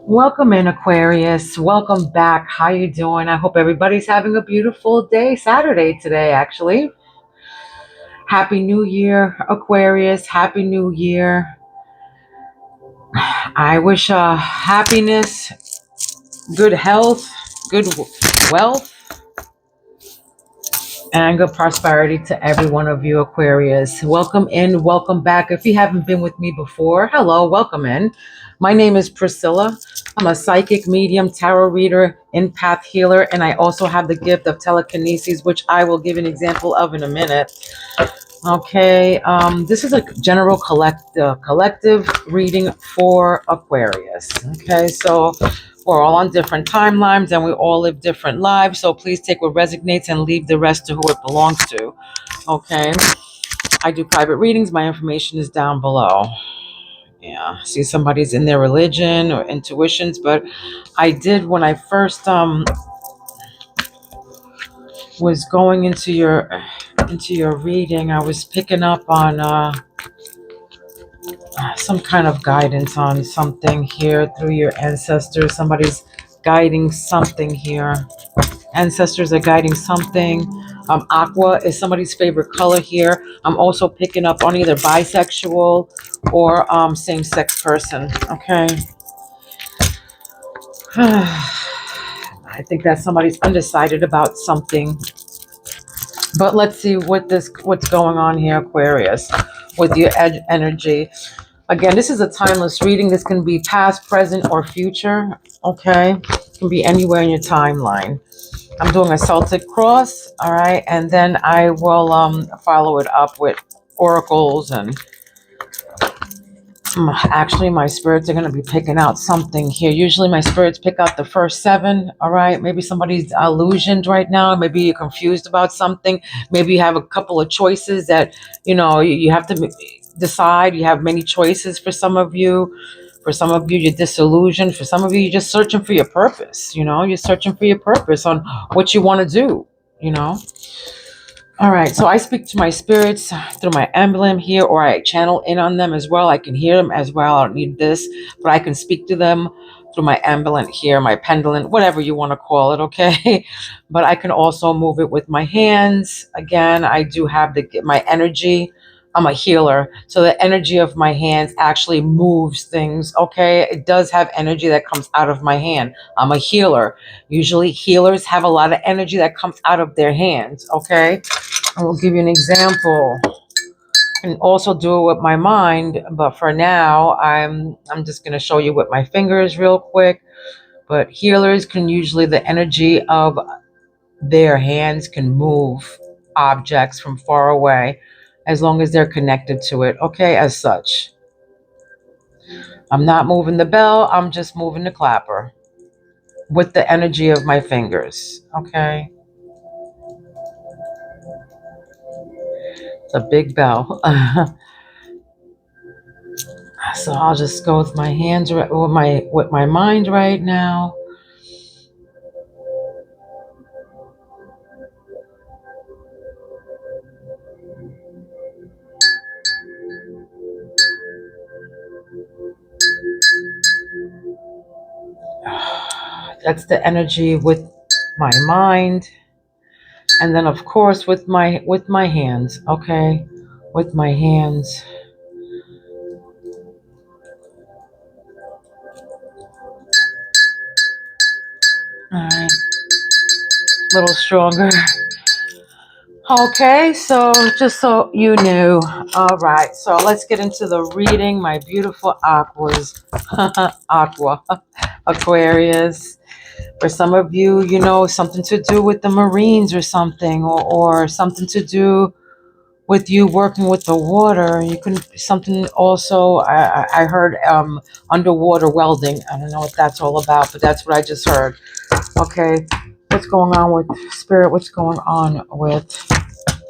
Welcome in, Aquarius. Welcome back. How you doing? I hope everybody's having a beautiful day. Saturday today, actually. Happy New Year, Aquarius. Happy New Year. I wish happiness, good health, good wealth, and good prosperity to every one of you, Aquarius. Welcome in, welcome back. If you haven't been with me before, hello, welcome in. My name is Priscilla. I'm a psychic medium, tarot reader, empath healer, and I also have the gift of telekinesis, which I will give an example of in a minute. Okay, this is a general collective reading for Aquarius. Okay, so we're all on different timelines and we all live different lives. So please take what resonates and leave the rest to who it belongs to. Okay, I do private readings. My information is down below. Yeah, see, somebody's in their religion or intuitions, but I did when I first was going into your reading. I was picking up on some kind of guidance on something here through your ancestors. Somebody's guiding something here. Ancestors are guiding something. Aqua is somebody's favorite color here. I'm also picking up on either bisexual or same-sex person. Okay. I think that somebody's undecided about something. But let's see what's going on here, Aquarius, with your energy. Again, this is a timeless reading. This can be past, present, or future. Okay, it can be anywhere in your timeline. I'm doing a Celtic cross, all right, and then I will follow it up with oracles and actually my spirits are going to be picking out something here. Usually my spirits pick out the first seven, all right. Maybe somebody's illusioned right now. Maybe you're confused about something. Maybe you have a couple of choices that you have to decide. You have many choices. For some of you, you're disillusioned. For some of you, you're just searching for your purpose. You're searching for your purpose on what you want to do. All right, so I speak to my spirits through my emblem here, or I channel in on them as well. I can hear them as well. I don't need this, but I can speak to them through my emblem here, my pendulum, whatever you want to call it, okay? But I can also move it with my hands. Again, I do have my energy. I'm a healer, so the energy of my hands actually moves things, okay? It does have energy that comes out of my hand. I'm a healer. Usually healers have a lot of energy that comes out of their hands, okay? I will give you an example. I can also do it with my mind, but for now, I'm just going to show you with my fingers real quick. But healers can usually, the energy of their hands can move objects from far away as long as they're connected to it, okay, as such. I'm not moving the bell, I'm just moving the clapper with the energy of my fingers, okay? It's a big bell. So I'll just go with my hands, with my mind right now. That's the energy with my mind, and then of course with my hands. Okay, with my hands. All right, a little stronger. Okay, so just so you knew. All right, so let's get into the reading. My beautiful aquas, aqua, Aquarius. For some of you, something to do with the Marines or something, or something to do with you working with the water. You can something also. I heard underwater welding. I don't know what that's all about, but that's what I just heard. Okay, what's going on with spirit? What's going on with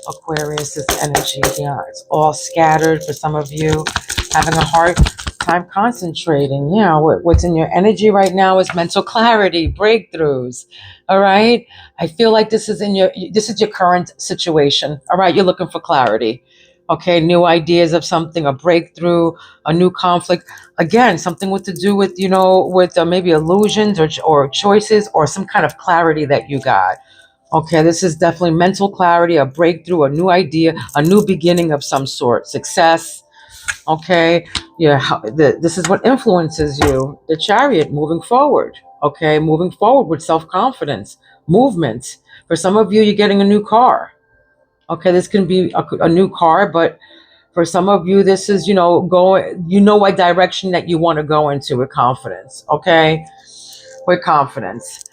Aquarius's energy? Yeah, it's all scattered for some of you, having a hard time concentrating. Yeah, what's in your energy right now is mental clarity, breakthroughs. All right, I feel like this is your current situation. All right, you're looking for clarity. Okay, new ideas of something, a breakthrough, a new conflict. Again, something with to do with, with maybe illusions or choices or some kind of clarity that you got. Okay, this is definitely mental clarity, a breakthrough, a new idea, a new beginning of some sort, success. Okay, yeah, this is what influences you. The Chariot, moving forward. Okay, moving forward with self-confidence, movement. For some of you, you're getting a new car. Okay, this can be a new car, but for some of you, this is, going, what direction that you want to go into with confidence. Okay, with confidence.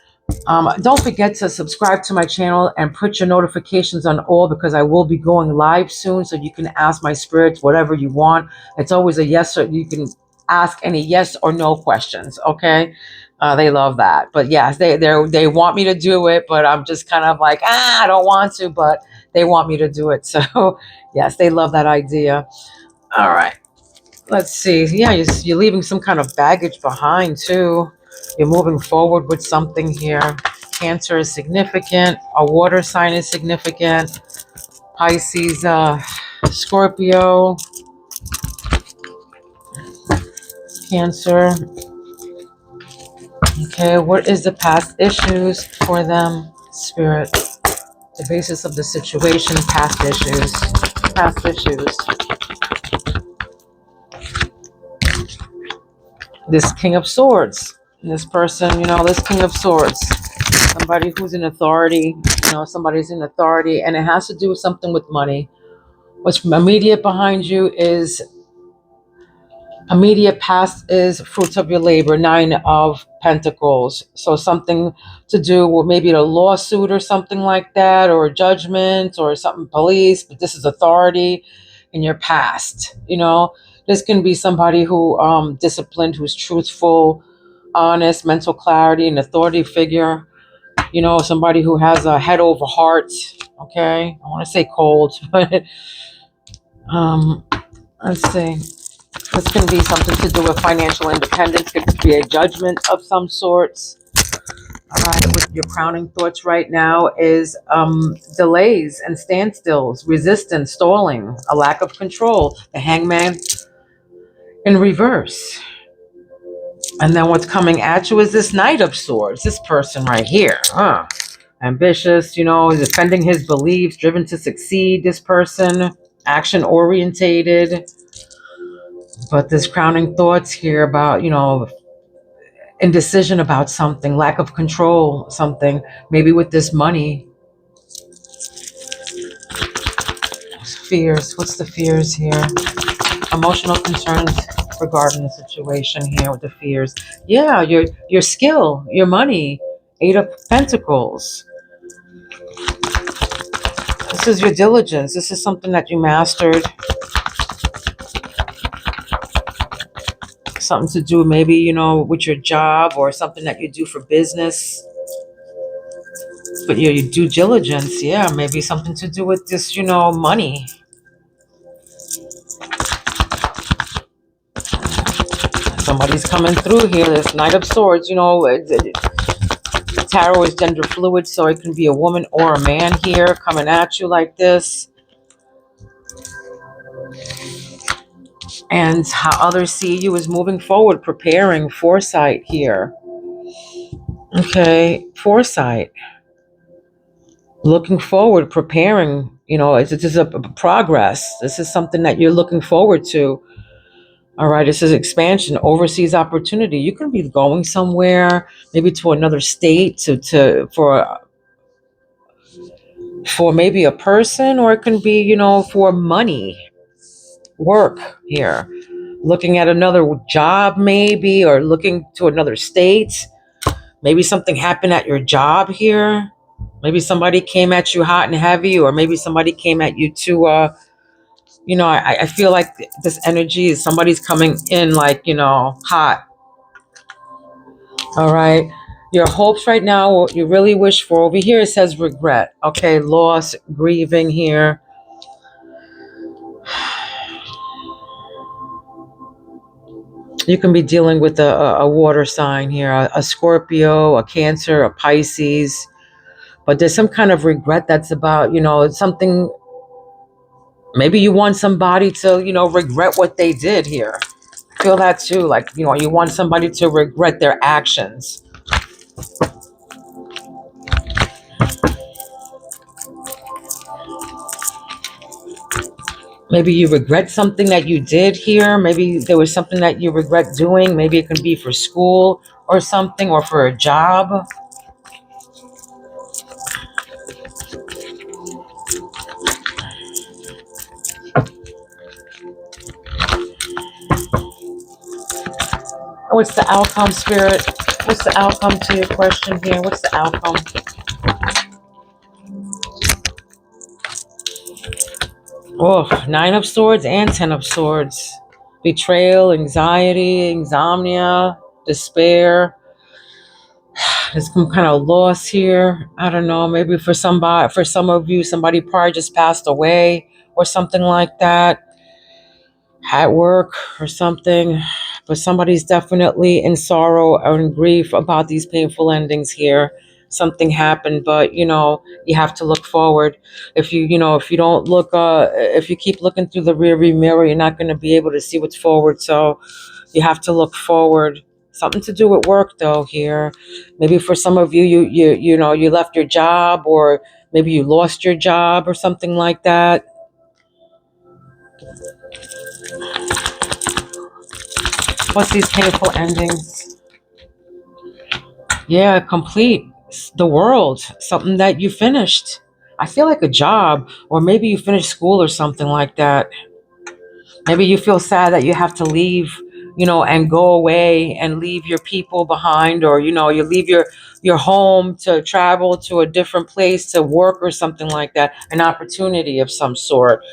Don't forget to subscribe to my channel and put your notifications on all, because I will be going live soon, so you can ask my spirits whatever you want. It's always a yes, or you can ask any yes or no questions. Okay, they love that. But yes, they want me to do it, but I'm just kind of like, I don't want to, but they want me to do it. So yes, they love that idea. All right. Let's see. Yeah, you're leaving some kind of baggage behind too. You're moving forward with something here. Cancer is significant. A water sign is significant. Pisces, Scorpio, Cancer. Okay, what is the past issues for them, Spirit? The basis of the situation, past issues. Past issues. This King of Swords. This person, this King of Swords. Somebody who's in authority, somebody's in authority, and it has to do with something with money. What's immediate behind you is immediate past is fruits of your labor, 9 of Pentacles. So something to do with maybe a lawsuit or something like that, or a judgment or something, police, but this is authority in your past. This can be somebody who disciplined, who's truthful, honest, mental clarity, an authority figure. Somebody who has a head over heart. Okay, I want to say cold, but um, let's see. This can be something to do with financial independence. It could be a judgment of some sorts. All right, with your crowning thoughts right now is delays and standstills, resistance, stalling, a lack of control. The Hangman in reverse. And then what's coming at you is this Knight of Swords. This person right here. Ambitious, defending his beliefs, driven to succeed. This person, action orientated. But this crowning thoughts here about, indecision about something, lack of control, something, maybe with this money. Fears. What's the fears here? Emotional concerns regarding the situation here with the fears. Yeah, your skill, your money. 8 of Pentacles. This is your diligence. This is something that you mastered. Something to do maybe, with your job or something that you do for business. But your due diligence, yeah, maybe something to do with this, money. Somebody's coming through here. This Knight of Swords, tarot is gender fluid, so it can be a woman or a man here coming at you like this. And how others see you is moving forward, preparing, foresight here. Okay, foresight. Looking forward, preparing, this is a progress. This is something that you're looking forward to. All right, this is expansion, overseas opportunity. You can be going somewhere, maybe to another state, for maybe a person, or it can be, for money, work here. Looking at another job maybe, or looking to another state. Maybe something happened at your job here. Maybe somebody came at you hot and heavy, or maybe somebody came at you to, I feel like this energy is somebody's coming in like, hot. All right. Your hopes right now, what you really wish for. Over here it says regret. Okay, loss, grieving here. You can be dealing with a water sign here, a Scorpio, a Cancer, a Pisces. But there's some kind of regret that's about, something Maybe you want somebody to, regret what they did here. I feel that too. Like, you want somebody to regret their actions. Maybe you regret something that you did here. Maybe there was something that you regret doing. Maybe it can be for school or something, or for a job. What's the outcome, Spirit? What's the outcome to your question here? What's the outcome? Oh, Nine of Swords and Ten of Swords. Betrayal, anxiety, insomnia, despair. There's some kind of loss here. I don't know. Maybe for some of you, somebody probably just passed away or something like that at work or something. But somebody's definitely in sorrow or in grief about these painful endings here. Something happened, but you have to look forward. If you don't look, if you keep looking through the rearview mirror, you're not going to be able to see what's forward. So you have to look forward. Something to do with work, though. Here, maybe for some of you, you left your job, or maybe you lost your job or something like that. What's these painful endings? Yeah, complete the world, something that you finished. I feel like a job, or maybe you finished school or something like that. Maybe you feel sad that you have to leave, and go away and leave your people behind, or you leave your home to travel to a different place to work or something like that. An opportunity of some sort,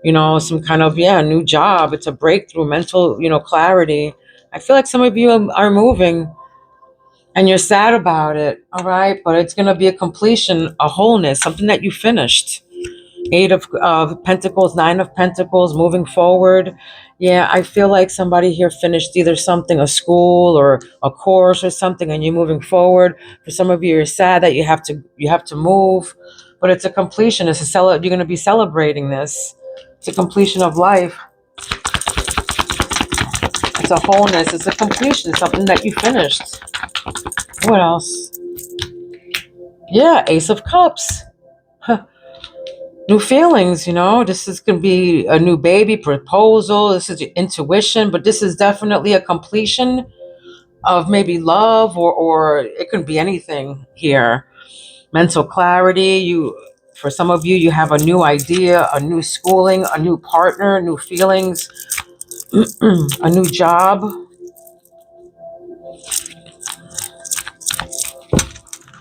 some kind of, new job. It's a breakthrough, mental, clarity. I feel like some of you are moving and you're sad about it, all right? But it's going to be a completion, a wholeness, something that you finished. Eight of Pentacles, Nine of Pentacles, moving forward. Yeah, I feel like somebody here finished either something, a school or a course or something, and you're moving forward. For some of you, you're sad that you have to move, but it's a completion. You're going to be celebrating this. It's a completion of life. It's a wholeness. It's a completion. Something that you finished. What else? Yeah, Ace of Cups. New feelings, this is going to be a new baby proposal. This is your intuition, but this is definitely a completion of maybe love, or it could be anything here. Mental clarity. For some of you, you have a new idea, a new schooling, a new partner, new feelings, a new job.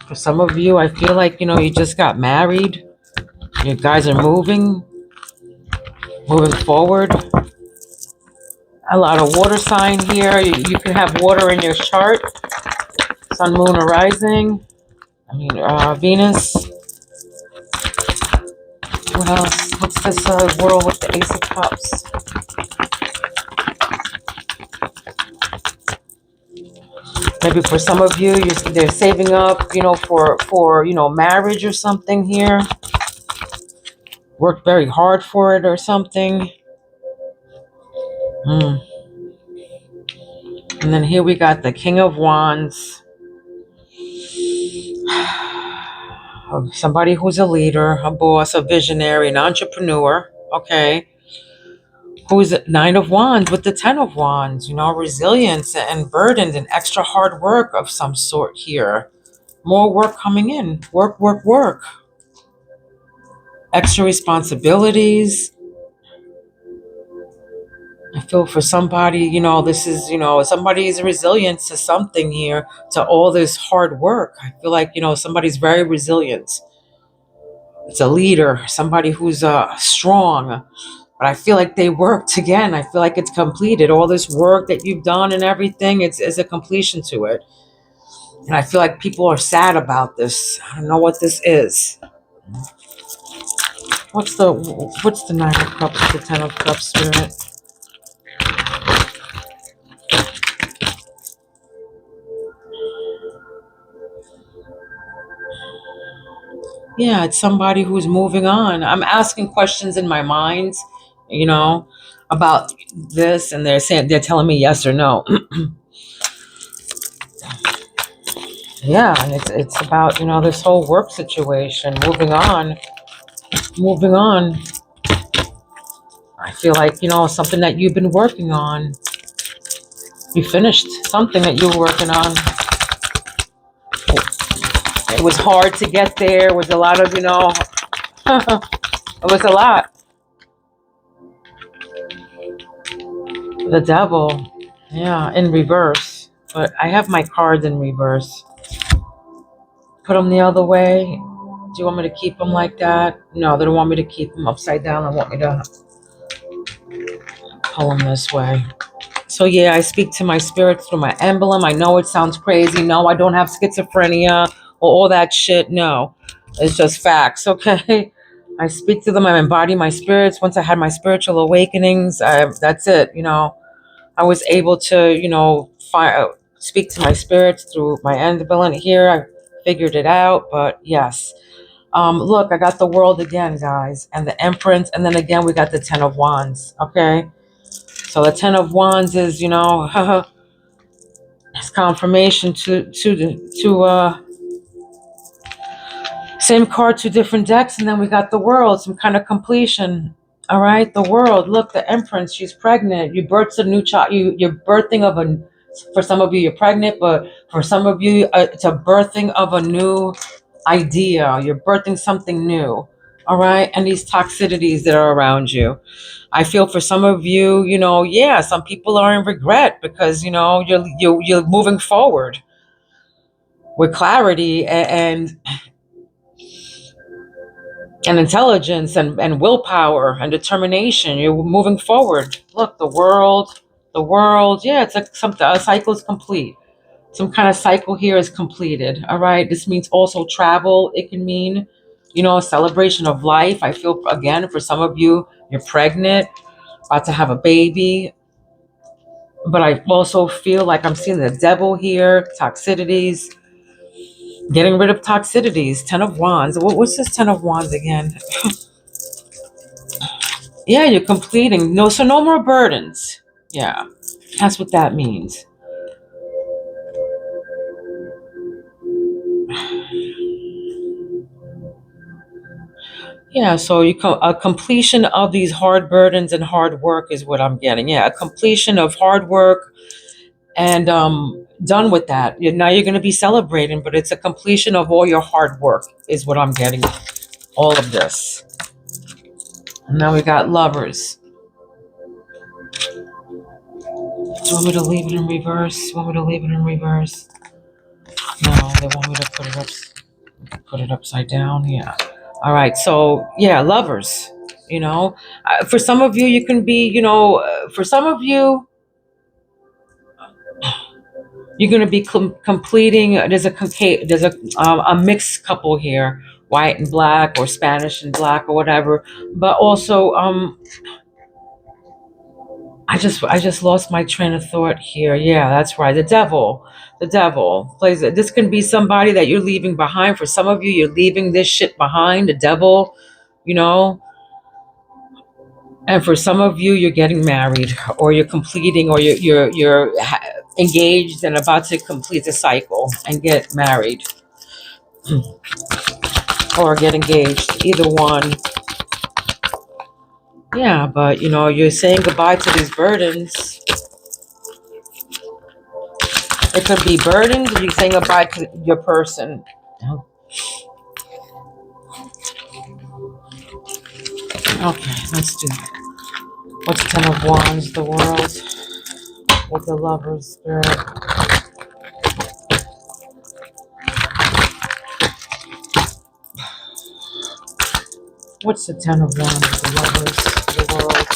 For some of you, I feel like, you just got married. You guys are moving forward. A lot of water sign here. You can have water in your chart. Sun, moon, or rising. Venus. What else? What's this world with the Ace of Cups? Maybe for some of you, they're saving up, for marriage or something here. Worked very hard for it or something. And then here we got the King of Wands. Somebody who's a leader, a boss, a visionary, an entrepreneur. Okay. Who's Nine of Wands with the Ten of Wands, resilience and burdened and extra hard work of some sort here. More work coming in. Work, work, work. Extra responsibilities. I feel for somebody, this is, somebody's resilience to something here, to all this hard work. I feel like, somebody's very resilient. It's a leader, somebody who's strong. But I feel like they worked again. I feel like it's completed. All this work that you've done and everything, it's a completion to it. And I feel like people are sad about this. I don't know what this is. What's the Nine of Cups, the Ten of Cups, Spirit? Yeah, it's somebody who's moving on. I'm asking questions in my mind, you know, about this, and they're telling me yes or no. Yeah, and it's about, this whole work situation, moving on, moving on. I feel like, something that you've been working on. You finished something that you were working on. It was hard to get there. It was a lot of, it was a lot. The devil. Yeah, in reverse. But I have my cards in reverse. Put them the other way. Do you want me to keep them like that? No, they don't want me to keep them upside down. They want me to pull them this way. So yeah, I speak to my spirits through my emblem. I know it sounds crazy. No, I don't have schizophrenia or all that shit. No, it's just facts, okay? I speak to them. I embody my spirits. Once I had my spiritual awakenings, that's it. I was able to, speak to my spirits through my emblem. Here, I figured it out. But yes, look, I got the world again, guys, and the Empress, and then again we got the Ten of Wands. Okay, so the Ten of Wands is, it's confirmation to same card, two different decks, and then we got the World, some kind of completion. All right, the World. Look, the Empress, she's pregnant. You birthed a new child. You're birthing of a. For some of you, you're pregnant, but for some of you, it's a birthing of a new idea. You're birthing something new. All right, and these toxicities that are around you. I feel for some of you, yeah, some people are in regret because you're moving forward with clarity and intelligence and willpower and determination. You're moving forward. Look, the world. Yeah, it's like a cycle is complete. Some kind of cycle here is completed. All right. This means also travel. It can mean, a celebration of life. I feel again for some of you, you're pregnant, about to have a baby. But I also feel like I'm seeing the devil here, toxicities, getting rid of toxicities. Ten of Wands. What's this Ten of Wands again? Yeah, you're completing. No, so no more burdens. Yeah, that's what that means. Yeah, so a completion of these hard burdens and hard work is what I'm getting. Yeah, a completion of hard work and done with that. Now you're going to be celebrating, but it's a completion of all your hard work is what I'm getting. All of this. And now we got Lovers. Do you want me to leave it in reverse? Want me to leave it in reverse? No, they want me to put it upside down. Yeah. All right. So yeah, Lovers. For some of you, you can be. For some of you, you're going to be completing. There's a mixed couple here, white and black, or Spanish and black, or whatever. But also, I just lost my train of thought here. Yeah, that's right. The devil plays it. This can be somebody that you're leaving behind. For some of you, you're leaving this shit behind. The devil, you know. And for some of you, you're getting married, or you're completing, or you're engaged and about to complete the cycle and get married, or get engaged. Either one. Yeah, but you're saying goodbye to these burdens. It could be burdens, or you're saying goodbye to your person. Okay, let's do it. What's Ten of Wands, the World, with the Lover's Spirit? What's the Ten of Wands, the Lovers, the World?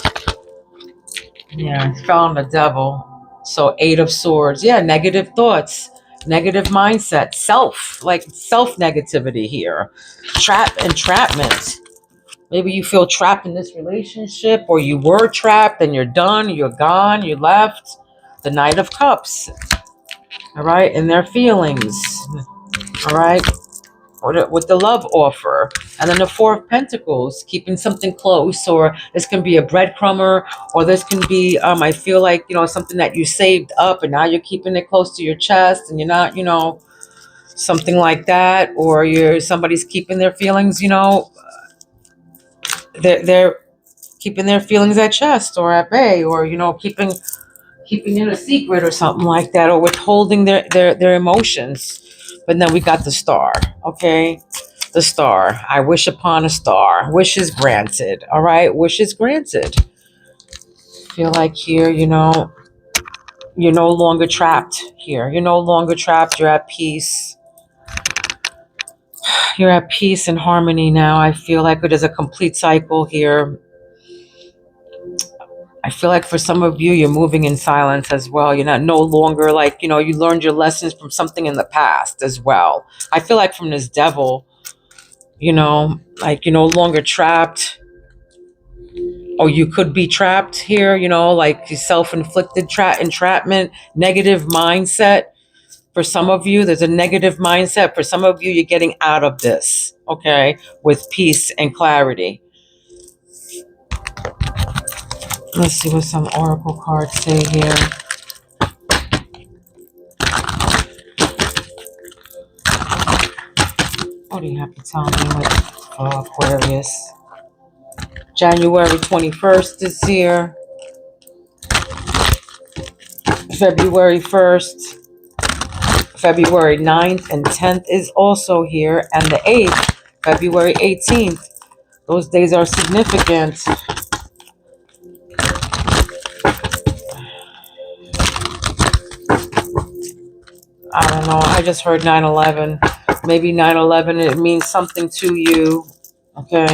Yeah, it's found the Devil. So Eight of Swords. Yeah, negative thoughts, negative mindset, self negativity here. Entrapment. Maybe you feel trapped in this relationship, or you were trapped and you're done, you're gone, you left. The Knight of Cups. All right, and their feelings. All right. with the love offer. And then the Four of Pentacles, keeping something close, or this can be a breadcrumber, or this can be, I feel like, something that you saved up and now you're keeping it close to your chest and you're not, something like that, or somebody's keeping their feelings, they're keeping their feelings at chest or at bay, or, keeping it a secret or something like that, or withholding their emotions. But then we got the Star, okay? The Star. I wish upon a star. Wish is granted. All right? Wish is granted. Feel like here, you're no longer trapped here. You're no longer trapped. You're at peace. You're at peace and harmony now. I feel like it is a complete cycle here. I feel like for some of you, you're moving in silence as well. You're not no longer like, you learned your lessons from something in the past as well. I feel like from this devil, like you're no longer trapped, or you could be trapped here, like self-inflicted entrapment, negative mindset. For some of you, there's a negative mindset. For some of you, you're getting out of this, okay, with peace and clarity. Let's see what some oracle cards say here. What do you have to tell me with Aquarius? January 21st is here. February 1st. February 9th and 10th is also here. And the 8th, February 18th. Those days are significant. I don't know. I just heard 9/11. Maybe 9/11, it means something to you. Okay.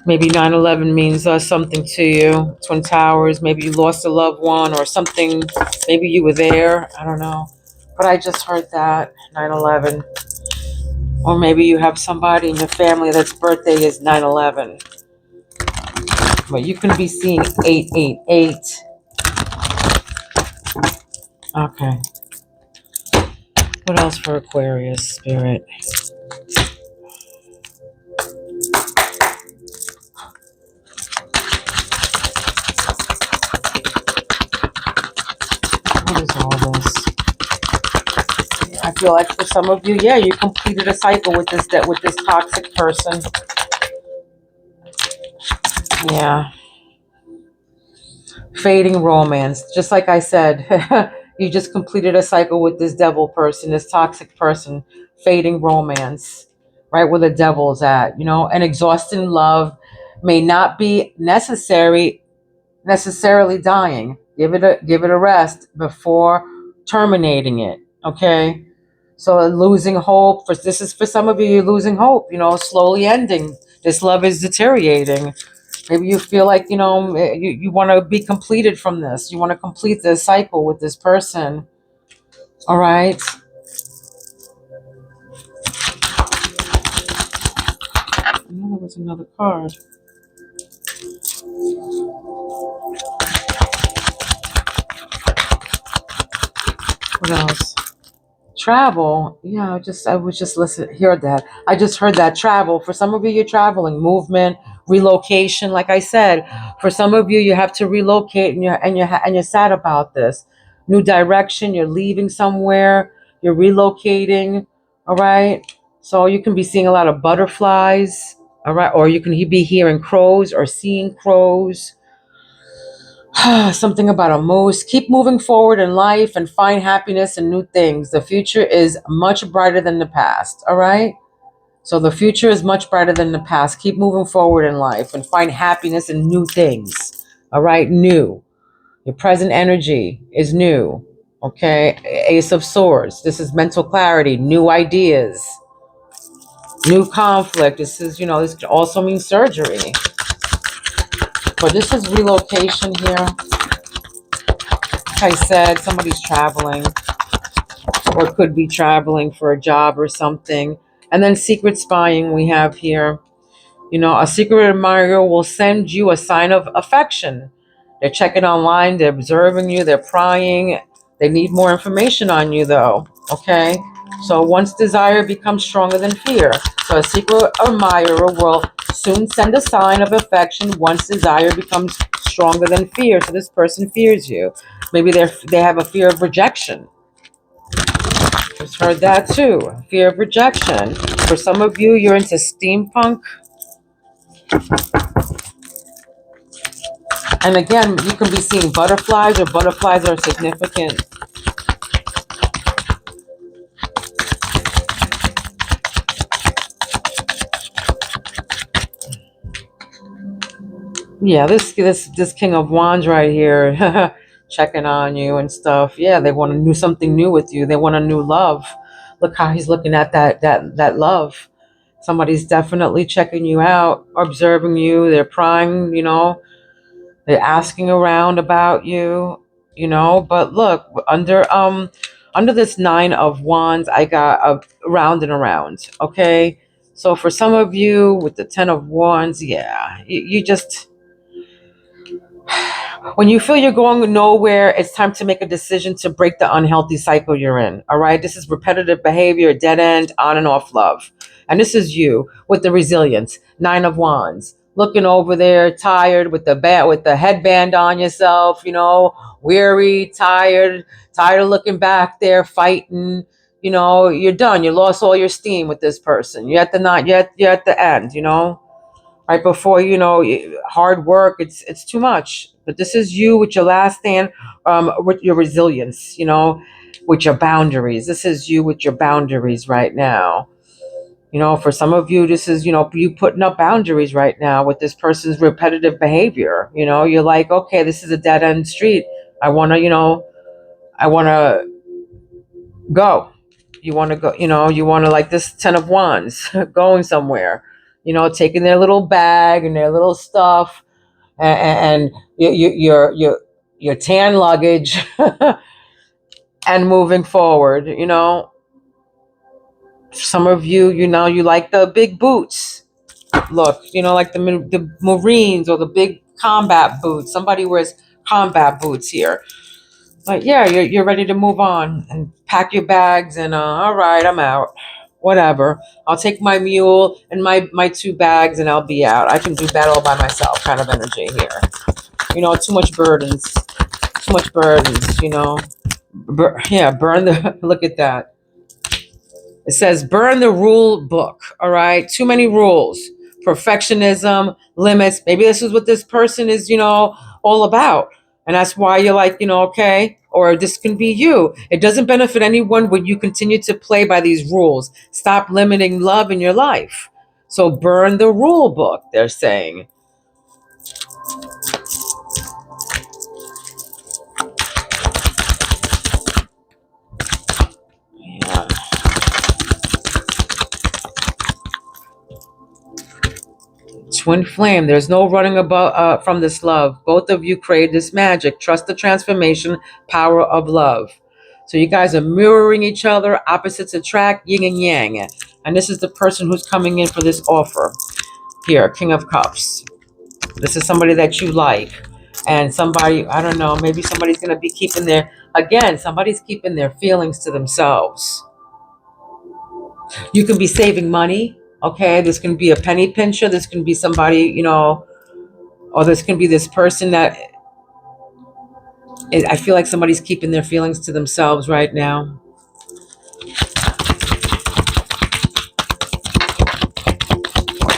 Maybe 9/11 means something to you. Twin Towers. Maybe you lost a loved one or something. Maybe you were there. I don't know. But I just heard that. 9/11. Or maybe you have somebody in your family that's birthday is 9/11. But you can be seeing 888. Okay. What else for Aquarius, Spirit? What is all this? I feel like for some of you, yeah, you completed a cycle with this toxic person. Yeah. Fading romance. Just like I said, you just completed a cycle with this devil person, this toxic person. Fading romance. Right where the devil's at. An exhausting love may not be necessarily dying. Give it a rest before terminating it. Okay? So losing hope. This is for some of you, you're losing hope, slowly ending. This love is deteriorating. Maybe you feel like, you want to be completed from this. You want to complete this cycle with this person. All right. There was another card. What else? Travel. Yeah, I was just hear that. I just heard that travel. For some of you, you're traveling, movement, relocation. Like I said, for some of you, you have to relocate, and you're sad about this. New direction. You're leaving somewhere. You're relocating. All right. So you can be seeing a lot of butterflies. All right, or you can be hearing crows or seeing crows. Something about a moose. Keep moving forward in life and find happiness in new things. The future is much brighter than the past. All right. So the future is much brighter than the past. Keep moving forward in life and find happiness in new things. All right. New. Your present energy is new. Okay. Ace of Swords. This is mental clarity, new ideas, new conflict. This is, this could also mean surgery. But this is relocation here. Like I said, somebody's traveling or could be traveling for a job or something. And then secret spying we have here. A secret admirer will send you a sign of affection. They're checking online. They're observing you. They're prying. They need more information on you, though. Okay? So once desire becomes stronger than fear. So a secret admirer will soon send a sign of affection once desire becomes stronger than fear. So this person fears you. Maybe they have a fear of rejection. Just heard that too. Fear of rejection. For some of you, you're into steampunk. And again, you can be seeing butterflies, or butterflies are significant. Yeah, this King of Wands right here, checking on you and stuff. Yeah, they want to do something new with you. They want a new love. Look how he's looking at that love. Somebody's definitely checking you out, observing you. They're prying, they're asking around about you, But look, under this Nine of Wands, I got a round and around. Okay, so for some of you with the Ten of Wands, yeah, you just, when you feel you're going nowhere, it's time to make a decision to break the unhealthy cycle you're in. All right. This is repetitive behavior, dead end, on and off love. And this is you with the resilience. Nine of Wands. Looking over there, tired with the headband on yourself, weary, tired of looking back there, fighting. You're done. You lost all your steam with this person. You're at the not yet. You're at the end. Right before, hard work, it's too much. But this is you with your last stand, with your resilience, with your boundaries. This is you with your boundaries right now. For some of you, this is, you putting up boundaries right now with this person's repetitive behavior. You're like, okay, this is a dead end street. I want to, I want to go. You want to go, you want to, like this Ten of Wands, going somewhere, taking their little bag and their little stuff, and your tan luggage, and moving forward. Some of you, you like the big boots. Look, like the Marines, or the big combat boots. Somebody wears combat boots here. But yeah, you're ready to move on and pack your bags and all right, I'm out. Whatever. I'll take my mule and my two bags and I'll be out. I can do that all by myself kind of energy here. Too much burdens. Too much burdens, yeah, burn the look at that. It says burn the rule book. All right. Too many rules. Perfectionism, limits. Maybe this is what this person is, all about. And that's why you're like, okay, or this can be you. It doesn't benefit anyone when you continue to play by these rules. Stop limiting love in your life. So burn the rule book, they're saying. Yeah. Twin flame, there's no running above from this love. Both of you create this magic. Trust the transformation power of love. So you guys are mirroring each other, opposites attract, yin and yang. And this is the person who's coming in for this offer. Here, King of Cups. This is somebody that you like. And somebody, I don't know, maybe somebody's going to be somebody's keeping their feelings to themselves. You can be saving money. Okay, this can be a penny pincher. This can be somebody, or this can be this person that I feel like somebody's keeping their feelings to themselves right now.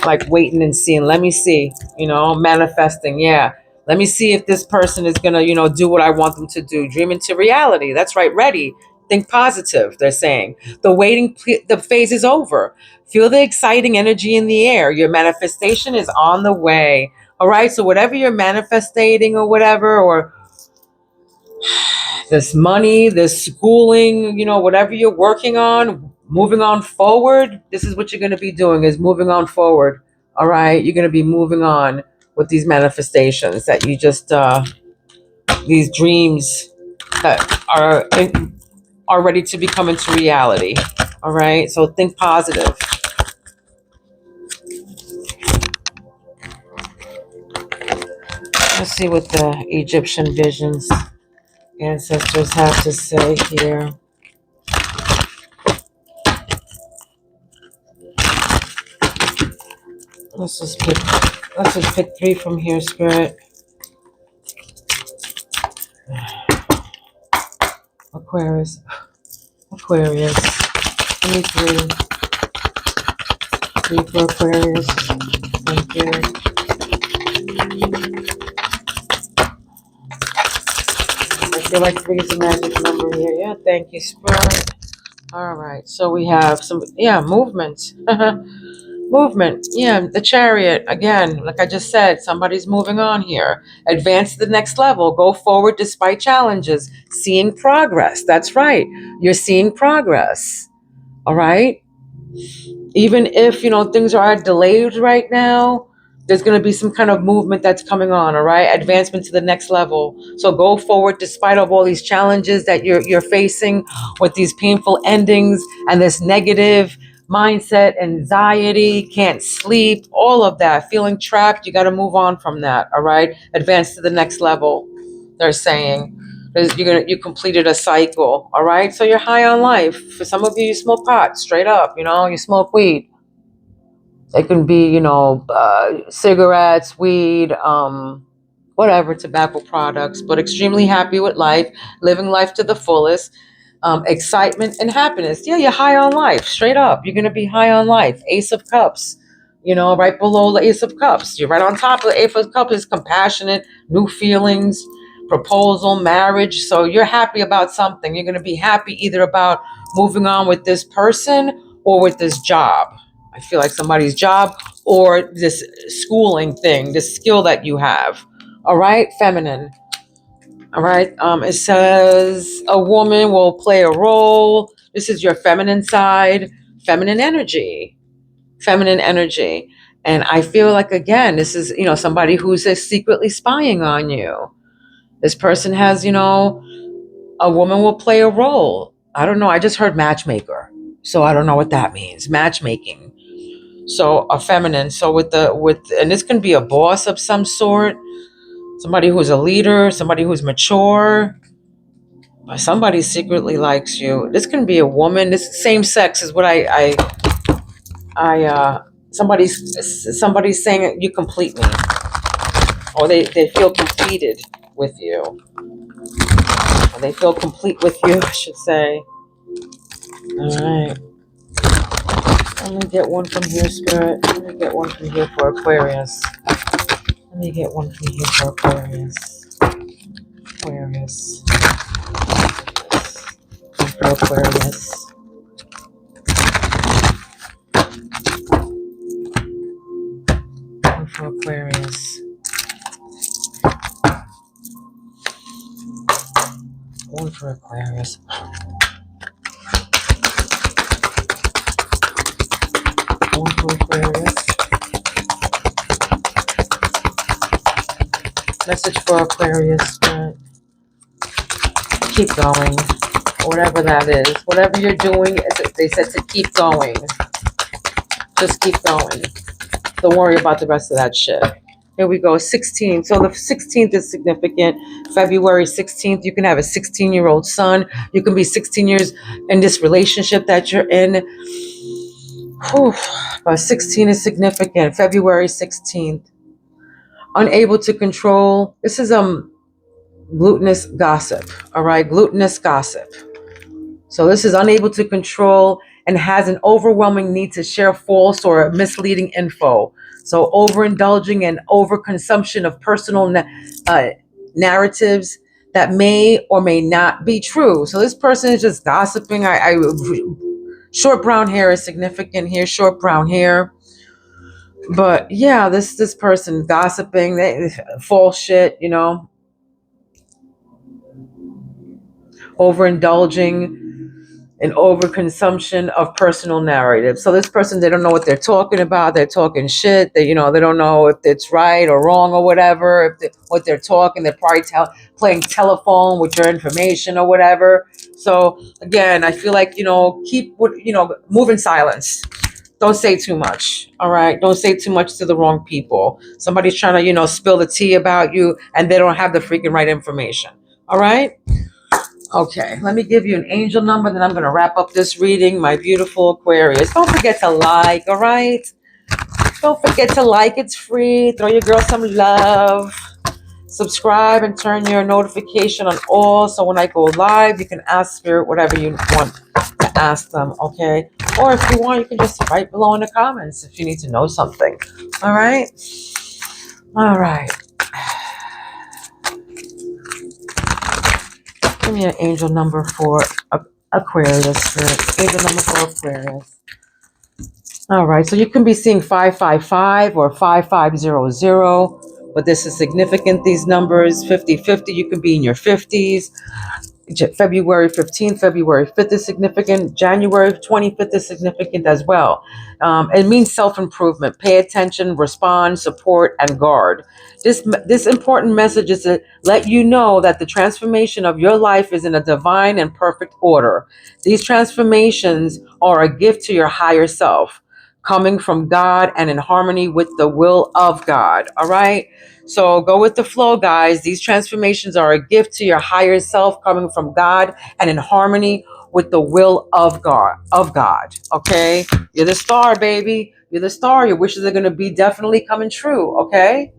Like waiting and seeing. Let me see, manifesting. Yeah. Let me see if this person is going to, do what I want them to do. Dream into reality. That's right. Ready. Think positive, they're saying. The phase is over. Feel the exciting energy in the air. Your manifestation is on the way. All right. So whatever you're manifesting or whatever, or this money, this schooling, whatever you're working on, moving on forward, this is what you're going to be doing, is moving on forward. All right. You're going to be moving on with these manifestations that you just, these dreams that are ready to become into reality. All right. So think positive. Let's see what the Egyptian visions ancestors have to say here. Let's just pick 3 from here, Spirit. Aquarius. Aquarius. Give me 3. 3 for Aquarius. Thank you. I feel like 3 is a magic number here. Yeah, thank you, Spirit. All right, so we have some, movement. Movement. Yeah, the Chariot. Again, like I just said, somebody's moving on here. Advance to the next level. Go forward despite challenges. Seeing progress. That's right. You're seeing progress. All right? Even if, things are delayed right now, there's going to be some kind of movement that's coming on, all right? Advancement to the next level. So go forward despite of all these challenges that you're facing with these painful endings and this negative mindset, anxiety, can't sleep, all of that, feeling trapped. You got to move on from that, all right? Advance to the next level, they're saying. You completed a cycle, all right? So you're high on life. For some of you, you smoke pot, straight up, you smoke weed. It can be, cigarettes, weed, whatever, tobacco products, but extremely happy with life, living life to the fullest, excitement and happiness. Yeah, you're high on life, straight up. You're going to be high on life. Ace of Cups, right below the Ace of Cups. You're right on top of the Ace of Cups is compassionate, new feelings, proposal, marriage. So you're happy about something. You're going to be happy either about moving on with this person or with this job. I feel like somebody's job or this schooling thing, this skill that you have. All right, feminine. All right. It says a woman will play a role. This is your feminine side, feminine energy, feminine energy. And I feel like, again, this is, somebody who's secretly spying on you. This person has, a woman will play a role. I don't know. I just heard matchmaker. So I don't know what that means. Matchmaking. So a feminine. So and this can be a boss of some sort, somebody who's a leader, somebody who's mature, somebody secretly likes you. This can be a woman. This same sex is what somebody's saying you complete me, or they feel completed with you, or they feel complete with you, I should say. All right. Let me get one from here, Spirit. Let me get one from here for Aquarius. Let me get one from here for Aquarius. Aquarius. For Aquarius. One for Aquarius. One for Aquarius. One for Aquarius. Message for Aquarius. Keep going. Whatever that is. Whatever you're doing, they said to keep going. Just keep going. Don't worry about the rest of that shit. Here we go. 16. So the 16th is significant. February 16th. You can have a 16-year-old son. You can be 16 years in this relationship that you're in. Whew. But 16 is significant. February 16th. Unable to control. This is glutinous gossip. All right, glutinous gossip. So this is unable to control and has an overwhelming need to share false or misleading info. So overindulging and overconsumption of personal narratives that may or may not be true. So this person is just gossiping. Short brown hair is significant here. Short brown hair. But yeah, this person gossiping, false shit, overindulging and overconsumption of personal narratives. So this person, they don't know what they're talking about. They're talking shit. They don't know if it's right or wrong or whatever. What they're talking, they're probably playing telephone with your information or whatever. So again, I feel like, keep, move in silence. Don't say too much. All right. Don't say too much to the wrong people. Somebody's trying to, spill the tea about you and they don't have the freaking right information. All right. Okay, let me give you an angel number, then I'm going to wrap up this reading, my beautiful Aquarius. Don't forget to like, all right? Don't forget to like. It's free. Throw your girl some love. Subscribe and turn your notification on all, so when I go live, you can ask Spirit whatever you want to ask them, okay? Or if you want, you can just write below in the comments if you need to know something. All right? All right. Give me an angel number for Aquarius, Spirit. Angel number for Aquarius. All right, so you can be seeing 555 or 5500, but this is significant, these numbers. 5050, you can be in your 50s. February 15th, February 5th is significant. January 25th is significant as well. It means self-improvement. Pay attention, respond, support, and guard. This important message is to let you know that the transformation of your life is in a divine and perfect order. These transformations are a gift to your higher self, coming from God and in harmony with the will of God. All right? So go with the flow, guys. These transformations are a gift to your higher self, coming from God and in harmony with the will of God. Okay? You're the star, baby. You're the star. Your wishes are going to be definitely coming true. Okay?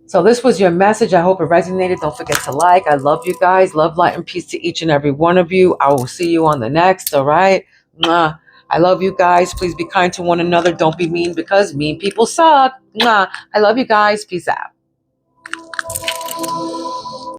So this was your message. I hope it resonated. Don't forget to like. I love you guys. Love, light, and peace to each and every one of you. I will see you on the next. All right? Mwah. I love you guys. Please be kind to one another. Don't be mean, because mean people suck. Mwah. I love you guys. Peace out.